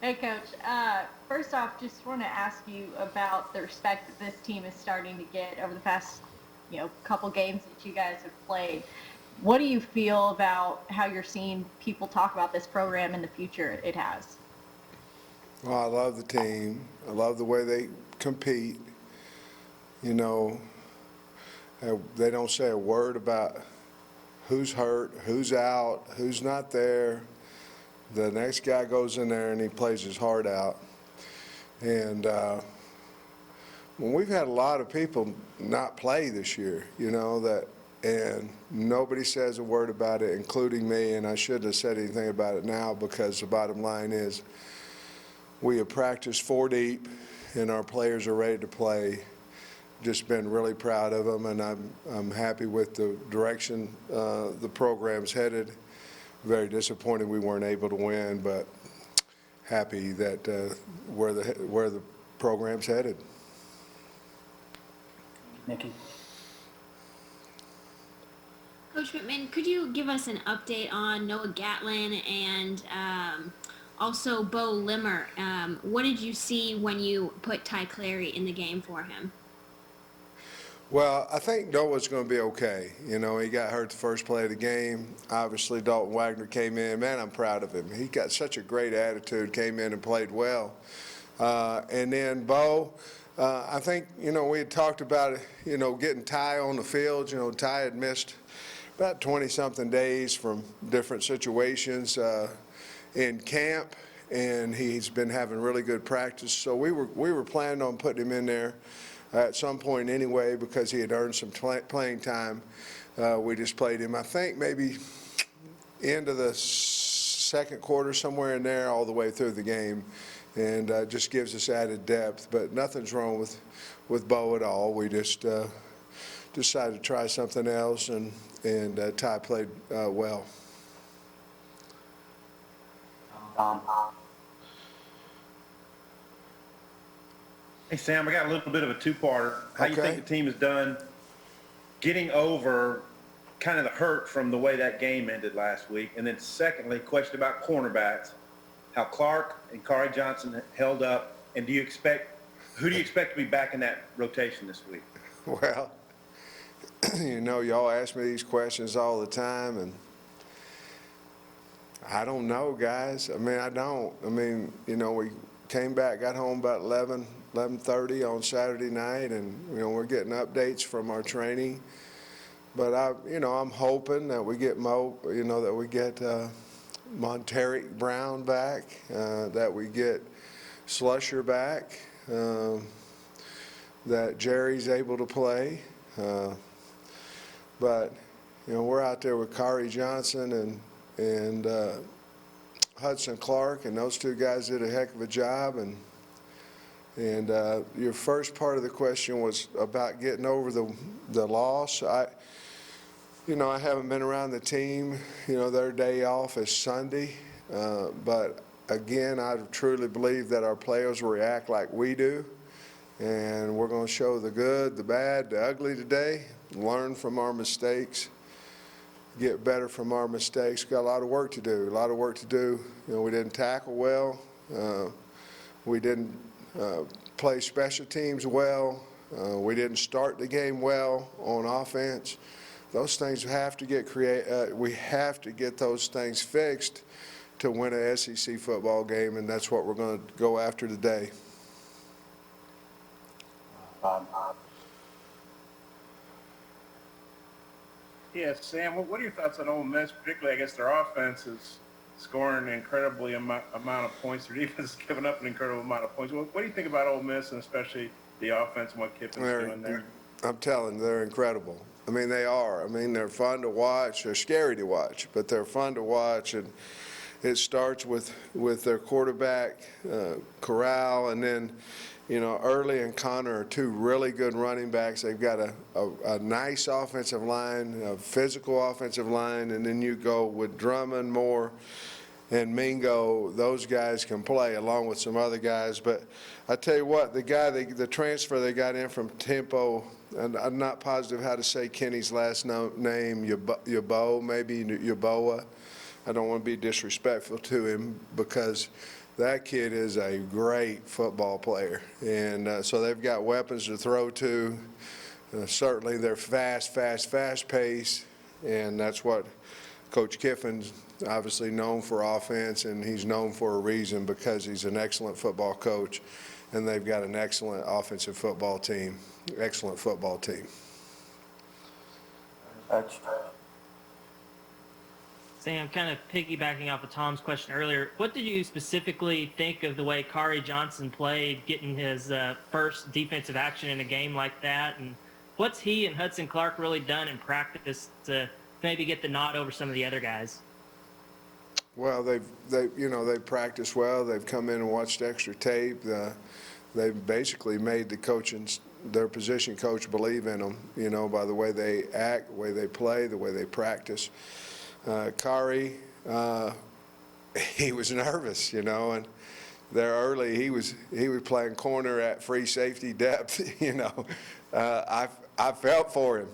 Hey, Coach. First off, just want to ask you about the respect that this team is starting to get over the past, couple games that you guys have played. What do you feel about how you're seeing people talk about this program and the future it has? Well, I love the team. I love the way they compete. You know, they don't say a word about who's hurt, who's out, who's not there. The next guy goes in there and he plays his heart out. And when we've had a lot of people not play this year, and nobody says a word about it, including me, and I shouldn't have said anything about it now because the bottom line is we have practiced 4 deep and our players are ready to play. Just been really proud of them, and I'm happy with the direction the program's headed. Very disappointed we weren't able to win, but happy that where the program's headed. Nikki. Coach Pittman, could you give us an update on Noah Gatlin and also Bo Limmer? What did you see when you put Ty Clary in the game for him? Well, I think Noah's going to be okay. He got hurt the first play of the game. Obviously, Dalton Wagner came in. Man, I'm proud of him. He got such a great attitude, came in and played well. And then Bo, I think, we had talked about, getting Ty on the field. Ty had missed about 20-something days from different situations in camp, and he's been having really good practice. So we were planning on putting him in there at some point anyway because he had earned some playing time. We just played him, I think, maybe end of the second quarter, somewhere in there, all the way through the game, and just gives us added depth. But nothing's wrong with Bo at all. We just decided to try something else, and Ty played well. Hey, Sam, I got a little bit of a two-parter. How you think the team has done getting over kind of the hurt from the way that game ended last week? And then secondly, question about cornerbacks, how Clark and Kari Johnson held up, and who do you expect to be back in that rotation this week? Well, y'all ask me these questions all the time, and I don't know, guys. I don't. We came back, got home about 11:30 on Saturday night, and we're getting updates from our training. But I'm hoping that we get that we get Monteric Brown back, that we get Slusher back, that Jerry's able to play. But we're out there with Kari Johnson and Hudson Clark, and those two guys did a heck of a job. And your first part of the question was about getting over the loss. I haven't been around the team. Their day off is Sunday, but again, I truly believe that our players will react like we do, and we're going to show the good, the bad, the ugly today. Learn from our mistakes, get better from our mistakes. Got a lot of work to do. We didn't tackle well. We didn't play special teams well. We didn't start the game well on offense. Those things have to get we have to get those things fixed to win an SEC football game, and that's what we're going to go after today. Yeah, Sam, what are your thoughts on Ole Miss? Particularly, I guess their offense is scoring an incredibly amount of points. Their defense is giving up an incredible amount of points. What do you think about Ole Miss, and especially the offense and what Kippen's doing there? I'm telling you, they're incredible. They are. They're fun to watch. They're scary to watch, but they're fun to watch. And it starts with their quarterback, Corral, and then, Early and Connor are two really good running backs. They've got a nice offensive line, a physical offensive line, and then you go with Drummond, Moore, and Mingo. Those guys can play along with some other guys. But I tell you what, the transfer they got in from Tempo, and I'm not positive how to say Kenny's last name, Yabo, maybe Yaboa. I don't want to be disrespectful to him because that kid is a great football player. And so they've got weapons to throw to. Certainly they're fast pace, and that's what Coach Kiffin's obviously known for offense, and he's known for a reason because he's an excellent football coach, and they've got an excellent offensive football team, excellent football team. Sam, kind of piggybacking off of Tom's question earlier, what did you specifically think of the way Kari Johnson played, getting his first defensive action in a game like that? And what's he and Hudson Clark really done in practice to maybe get the nod over some of the other guys? Well, they've practiced well. They've come in and watched extra tape. They've basically made their position coach believe in them, by the way they act, the way they play, the way they practice. Kari, he was nervous, and there early he was playing corner at free safety depth. I felt for him,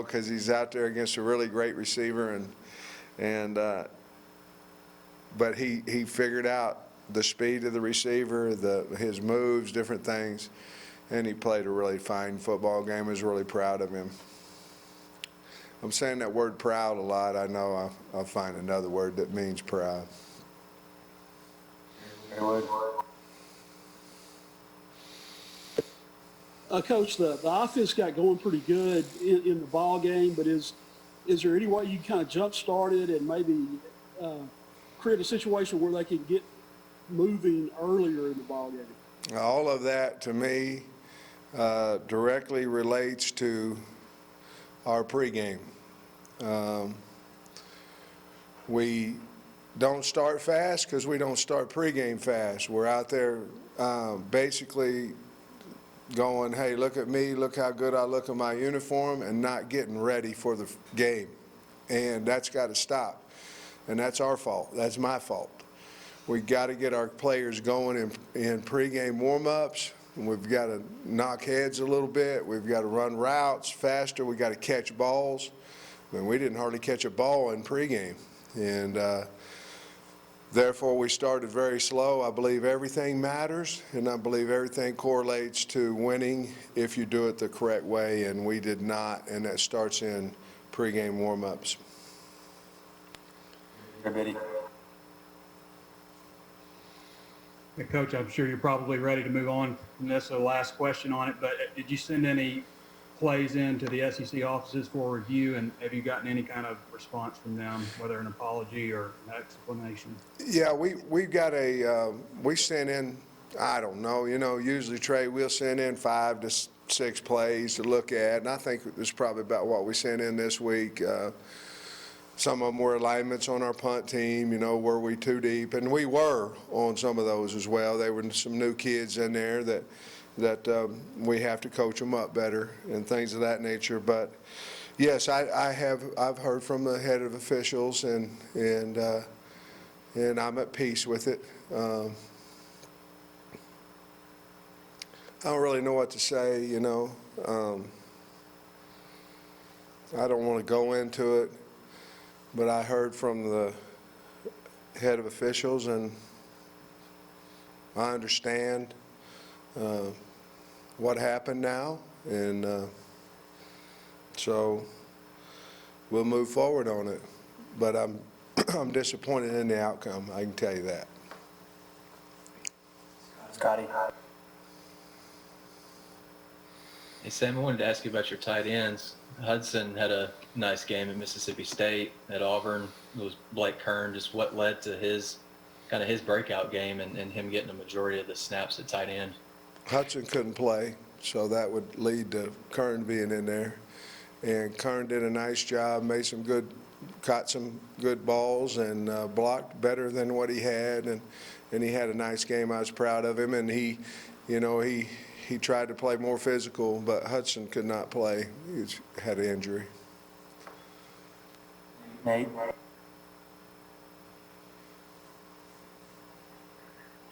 because he's out there against a really great receiver, but he figured out the speed of the receiver, his moves, different things, and he played a really fine football game. I was really proud of him. I'm saying that word proud a lot. I know I'll find another word that means proud. Coach, the offense got going pretty good in the ball game, but is there any way you kind of jump started and maybe create a situation where they can get moving earlier in the ball game? All of that, to me, directly relates to our pregame. We don't start fast because we don't start pregame fast. We're out there basically going, hey, look at me, look how good I look in my uniform, and not getting ready for the game. And that's got to stop. And that's our fault. That's my fault. We got to get our players going in pregame warm-ups. We've got to knock heads a little bit. We've got to run routes faster. We've got to catch balls. I mean, we didn't hardly catch a ball in pregame. And therefore, we started very slow. I believe everything matters, and I believe everything correlates to winning if you do it the correct way, and we did not, and that starts in pregame warm-ups. Everybody. Coach, I'm sure you're probably ready to move on from this. So the last question on it, but did you send any plays into the SEC offices for review, and have you gotten any kind of response from them, whether an apology or an explanation? Yeah, we've got we sent in, I don't know, usually, Trey, we'll send in 5 to 6 plays to look at, and I think it's probably about what we sent in this week. Some of them were alignments on our punt team, were we too deep? And we were on some of those as well. There were some new kids in there that we have to coach them up better and things of that nature. But yes, I've heard from the head of officials, and I'm at peace with it. I don't really know what to say, I don't want to go into it. But I heard from the head of officials, and I understand what happened now, and so we'll move forward on it. But I'm disappointed in the outcome, I can tell you that. Scotty. Hey, Sam, I wanted to ask you about your tight ends. Hudson had a nice game at Mississippi State. At Auburn, it was Blake Kern. Just what led to his breakout game and him getting a majority of the snaps at tight end? Hudson couldn't play, so that would lead to Kern being in there. And Kern did a nice job, caught some good balls, and blocked better than what he had. And he had a nice game. I was proud of him. And he tried to play more physical, but Hudson could not play. He had an injury. Nate.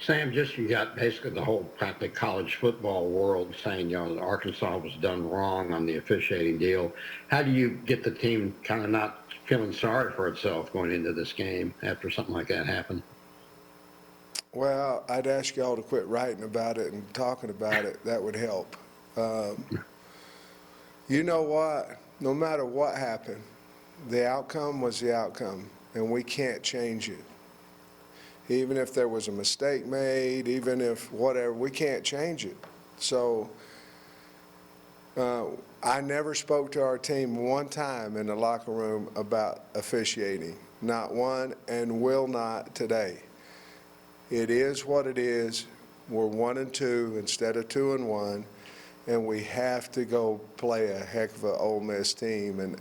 Sam, you got basically the whole practically college football world saying, Arkansas was done wrong on the officiating deal. How do you get the team kind of not feeling sorry for itself going into this game after something like that happened? Well, I'd ask y'all to quit writing about it and talking about it. That would help. You know what? No matter what happened, the outcome was the outcome, and we can't change it. Even if there was a mistake made, even if whatever, we can't change it. So I never spoke to our team one time in the locker room about officiating. Not one, and will not today. It is what it is. We're 1-2 instead of 2-1, and we have to go play a heck of an Ole Miss team. And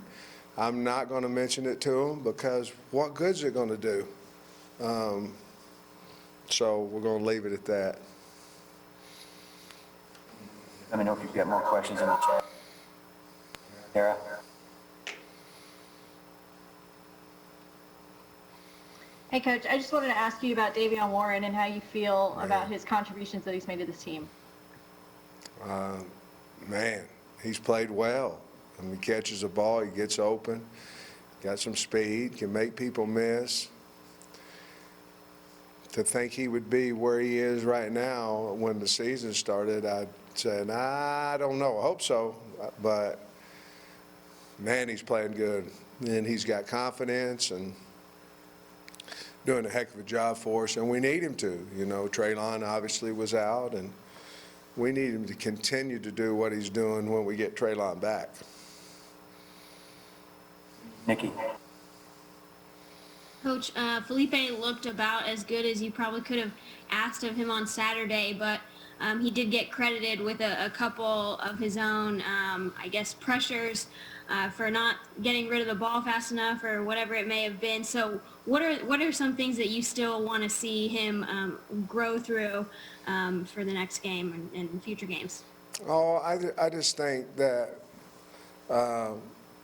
I'm not going to mention it to them because what good's it going to do? So we're going to leave it at that. Let me know if you've got more questions in the chat. Tara? Hey, Coach, I just wanted to ask you about Davion Warren and how you feel about his contributions that he's made to this team. Man, he's played well. When he catches the ball, he gets open, got some speed, can make people miss. To think he would be where he is right now when the season started, I'd say, I don't know. I hope so. But, man, he's playing good. And he's got confidence and doing a heck of a job for us, and we need him to. You know, Traylon obviously was out, and we need him to continue to do what he's doing when we get Traylon back. Nikki? Coach, Felipe looked about as good as you probably could have asked of him on Saturday, but he did get credited with a couple of his own, I guess, pressures for not getting rid of the ball fast enough or whatever it may have been. So what are some things that you still want to see him grow through for the next game and future games? Oh, I just think that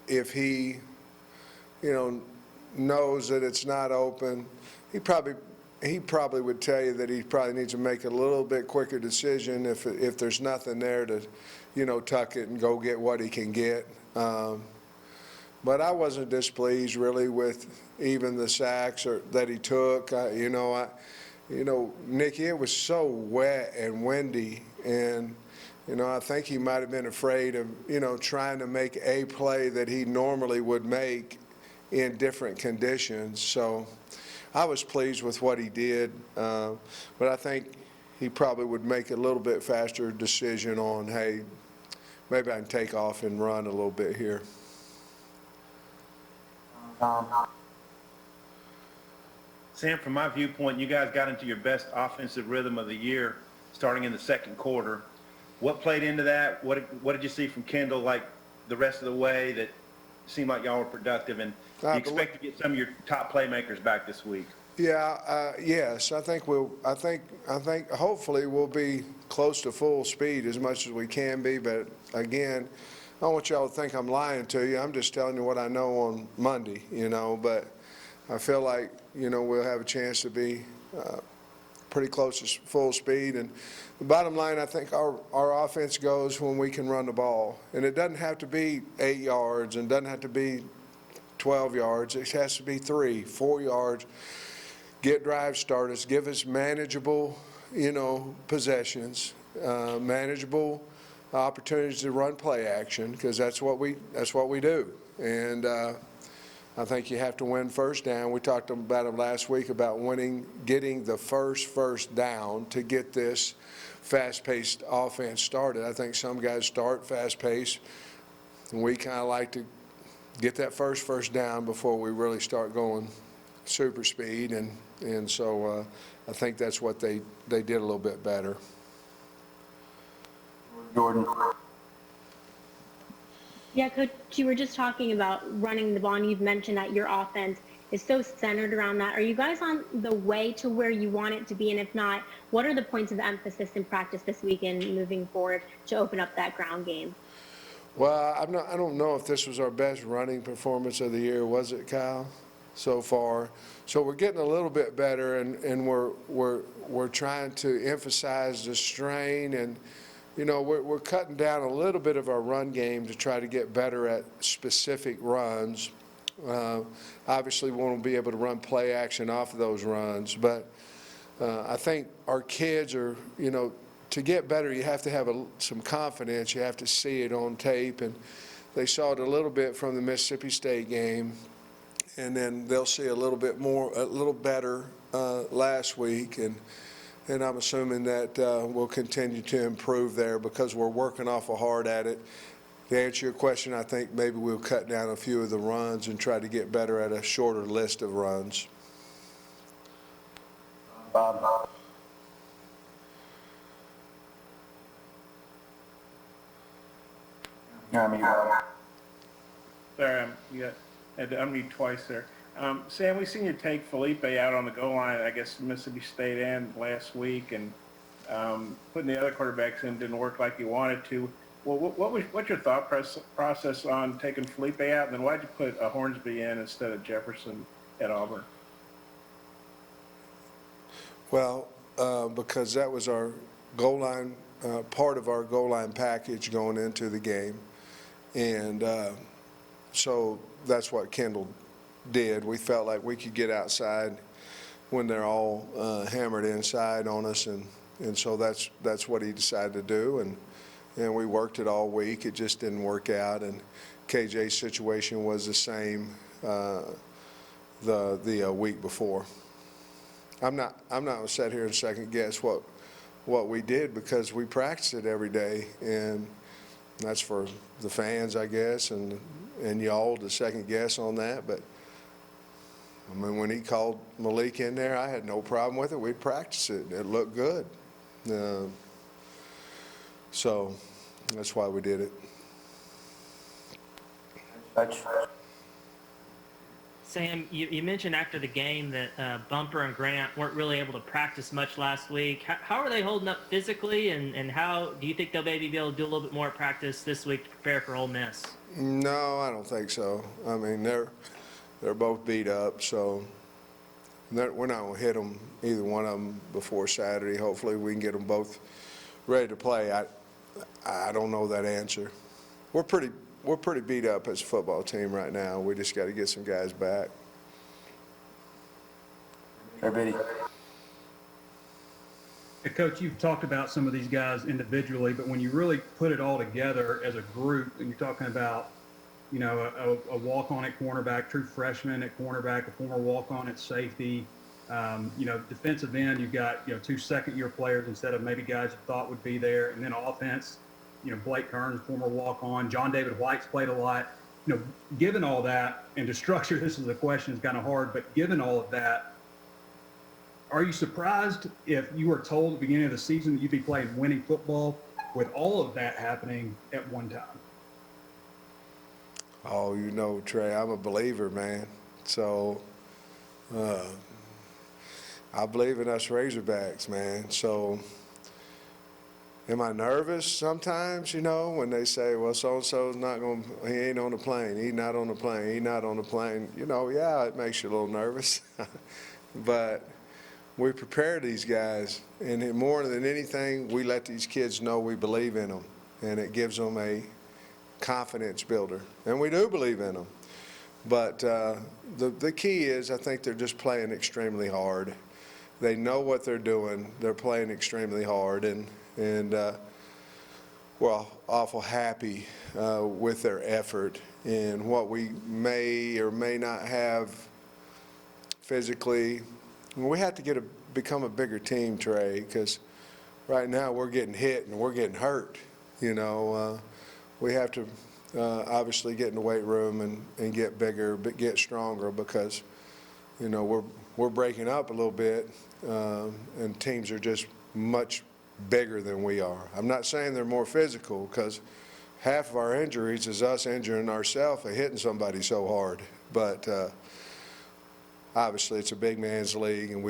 if he, knows that it's not open, he probably would tell you that he probably needs to make a little bit quicker decision if there's nothing there to, tuck it and go get what he can get. But I wasn't displeased really with even the sacks that he took. Nikki, it was so wet and windy, and I think he might have been afraid of trying to make a play that he normally would make in different conditions. So I was pleased with what he did, but I think he probably would make a little bit faster decision on, hey, maybe I can take off and run a little bit here. Sam, from my viewpoint, you guys got into your best offensive rhythm of the year starting in the second quarter. What played into that? What did you see from Kendall like the rest of the way that seemed like y'all were productive? And do you expect to get some of your top playmakers back this week? Yeah, yes. I think hopefully we'll be close to full speed as much as we can be. But again, I don't want y'all to think I'm lying to you. I'm just telling you what I know on Monday, But I feel like, we'll have a chance to be pretty close to full speed. And the bottom line, I think our offense goes when we can run the ball. And it doesn't have to be 8 yards and doesn't have to be 12 yards. It has to be 3, 4 yards. Get drive starters, give us manageable, possessions, manageable opportunities to run play action, because that's what we do. And I think you have to win first down. We talked about it last week about getting the first down to get this fast-paced offense started. I think some guys start fast-paced, and we kind of like to get that first down before we really start going super speed, and so I think that's what they did a little bit better. Jordan? Yeah, Coach, you were just talking about running the ball, and you've mentioned that your offense is so centered around that. Are you guys on the way to where you want it to be? And if not, what are the points of emphasis in practice this weekend moving forward to open up that ground game? Well, I don't know if this was our best running performance of the year, was it, Kyle, so far? So we're getting a little bit better, and we're trying to emphasize the strain, and we're cutting down a little bit of our run game to try to get better at specific runs. Obviously, we want to be able to run play action off of those runs, but I think our kids are, to get better, you have to have some confidence. You have to see it on tape, and they saw it a little bit from the Mississippi State game, and then they'll see a little bit more, a little better last week, and I'm assuming that we'll continue to improve there because we're working awful hard at it. To answer your question, I think maybe we'll cut down a few of the runs and try to get better at a shorter list of runs. Bob. You're on mute, Bob. Sorry, had to unmute twice there. Sam, we seen you take Felipe out on the goal line, I guess Mississippi State and last week, and putting the other quarterbacks in didn't work like you wanted to. Well, what's your thought process on taking Felipe out, and then why'd you put Hornsby in instead of Jefferson at Auburn? Well, because that was our goal line, part of our goal line package going into the game, and so that's what Kendall did. We felt like we could get outside when they're all hammered inside on us, and so that's what he decided to do, and we worked it all week. It just didn't work out, and KJ's situation was the same the week before. I'm not gonna sit here and second guess what we did because we practice it every day, and that's for the fans, I guess, and y'all to second guess on that. But I mean, when he called Malik in there, I had no problem with it. We'd practice it. It looked good. So that's why we did it. Sam, you mentioned after the game that Bumper and Grant weren't really able to practice much last week. How are they holding up physically, and how do you think they'll maybe be able to do a little bit more practice this week to prepare for Ole Miss? No, I don't think so. I mean, they're both beat up, so we're not going to hit them, either one of them, before Saturday. Hopefully we can get them both ready to play. I don't know that answer. We're pretty beat up as a football team right now. We just got to get some guys back. Hey, Coach, you've talked about some of these guys individually, but when you really put it all together as a group, and you're talking about, a walk-on at cornerback, true freshman at cornerback, a former walk-on at safety, defensive end, you've got, 2 second-year players instead of maybe guys you thought would be there, and then offense, Blake Kearns, former walk-on, John David White's played a lot. Given all that, and to structure this as a question is kind of hard, but given all of that, are you surprised if you were told at the beginning of the season that you'd be playing winning football with all of that happening at one time? Oh, Trey, I'm a believer, man. So I believe in us Razorbacks, man. So am I nervous sometimes, when they say, well, so-and-so's not going to, he ain't on the plane, he's not on the plane, he's not on the plane. Yeah, it makes you a little nervous. But we prepare these guys, and more than anything, we let these kids know we believe in them, and it gives them a confidence builder, and we do believe in them. But the key is, I think they're just playing extremely hard. They know what they're doing. They're playing extremely hard, and we're awful happy with their effort. And what we may or may not have physically, we have to become a bigger team, Trey, because right now we're getting hit and we're getting hurt. We have to obviously get in the weight room and get bigger, but get stronger, because we're breaking up a little bit, and teams are just much bigger than we are. I'm not saying they're more physical, because half of our injuries is us injuring ourselves and hitting somebody so hard. But obviously it's a big man's league, and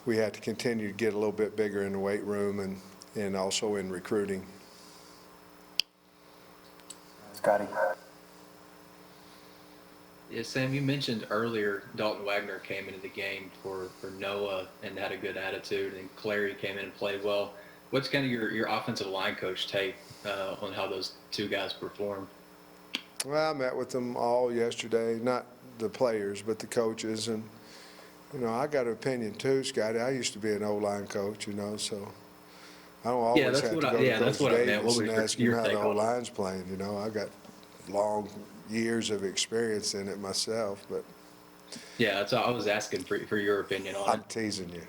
we have to continue to get a little bit bigger in the weight room and also in recruiting. Scotty. Yeah, Sam, you mentioned earlier Dalton Wagner came into the game for Noah and had a good attitude, and Clary came in and played well. What's kind of your offensive line coach take on how those two guys performed? Well, I met with them all yesterday, not the players, but the coaches, and I got an opinion too, Scotty. I used to be an O-line coach, so I don't always that's have to what go to that's Coach what I meant. Davis What and was ask him your how the take on it? O-line's playing, I got long years of experience in it myself, but Yeah, that's all I was asking for your opinion on I'm it. teasing you.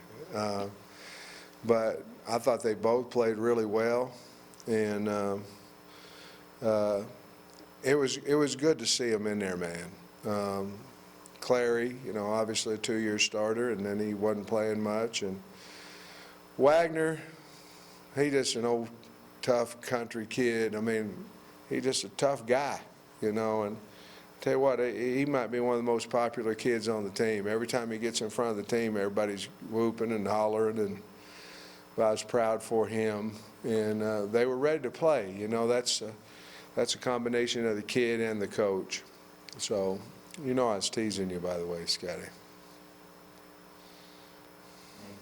But I thought they both played really well, and it was good to see them in there, man. Clary, obviously a 2-year starter, and then he wasn't playing much. And Wagner, he just an old tough country kid. I mean, he just a tough guy, and tell you what, he might be one of the most popular kids on the team. Every time he gets in front of the team, everybody's whooping and hollering, and I was proud for him. And they were ready to play. That's a combination of the kid and the coach. So, I was teasing you, by the way, Scotty.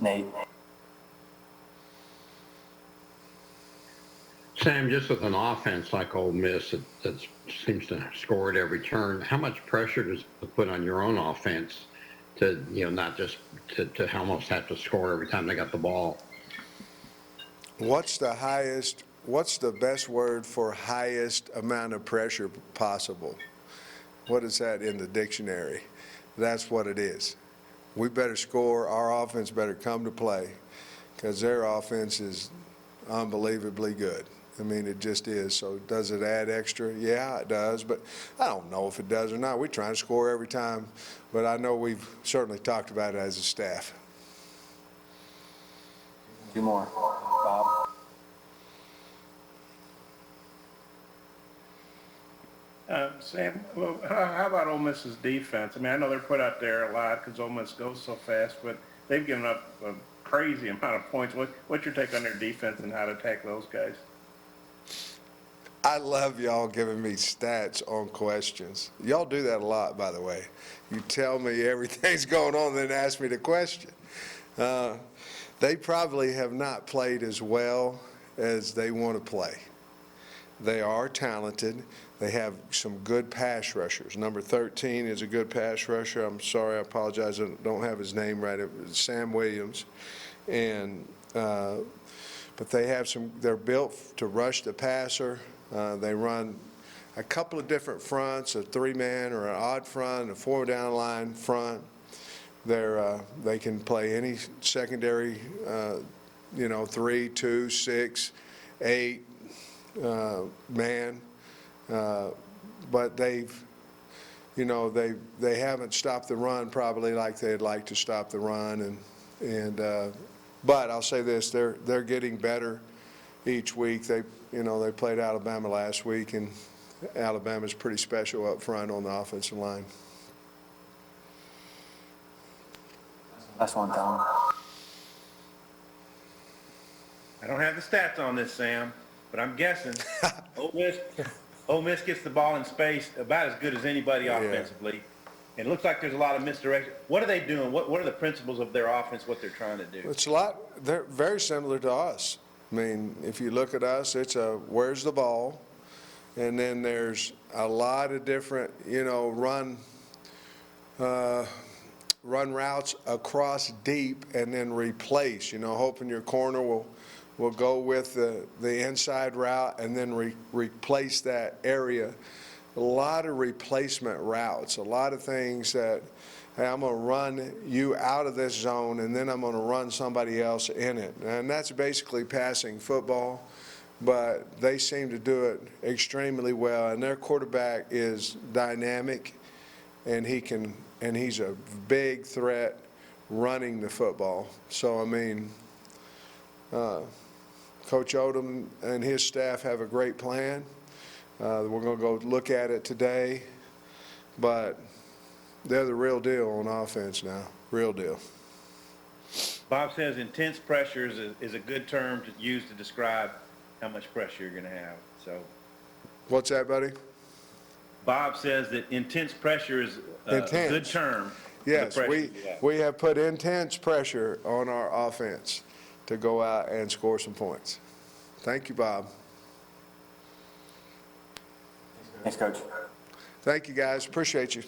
Nate. Sam, just with an offense like Ole Miss that seems to score at every turn, how much pressure does it put on your own offense to, not just to almost have to score every time they got the ball? What's the best word for highest amount of pressure possible? What is that in the dictionary? That's what it is. We better score. Our offense better come to play, because their offense is unbelievably good. I mean, it just is. So does it add extra? Yeah, it does, but I don't know if it does or not. We're trying to score every time, but I know we've certainly talked about it as a staff. 2 more. Bob. Sam, well, how about Ole Miss's defense? I mean, I know they're put out there a lot because Ole Miss goes so fast, but they've given up a crazy amount of points. What's your take on their defense and how to attack those guys? I love y'all giving me stats on questions. Y'all do that a lot, by the way. You tell me everything's going on, then ask me the question. They probably have not played as well as they want to play. They are talented. They have some good pass rushers. Number 13 is a good pass rusher. I'm sorry, I apologize, I don't have his name right. It was Sam Williams. And but they have they're built to rush the passer. They run a couple of different fronts, a 3-man or an odd front, a 4-down line front. They can play any secondary, 3, 2, 6, 8 man. But they haven't stopped the run probably like they'd like to stop the run. But I'll say this, they're getting better each week. They played Alabama last week, and Alabama's pretty special up front on the offensive line. Last one, Tom. I don't have the stats on this, Sam, but I'm guessing Ole Miss gets the ball in space about as good as anybody offensively. And it looks like there's a lot of misdirection. What are they doing? What are the principles of their offense, what they're trying to do? They're very similar to us. I mean, if you look at us, it's where's the ball? And then there's a lot of different, run routes across deep and then replace, hoping your corner will go with the inside route and then replace that area. A lot of replacement routes, a lot of things that, hey, I'm going to run you out of this zone and then I'm going to run somebody else in it. And that's basically passing football, but they seem to do it extremely well. And their quarterback is dynamic, and he's a big threat running the football. So, I mean, Coach Odom and his staff have a great plan. We're going to go look at it today, but they're the real deal on offense now, real deal. Bob says intense pressure is a good term to use to describe how much pressure you're going to have. So, what's that, buddy? Bob says that intense pressure is a good term. Yes, we have put intense pressure on our offense to go out and score some points. Thank you, Bob. Thanks, Coach. Thank you, guys. Appreciate you.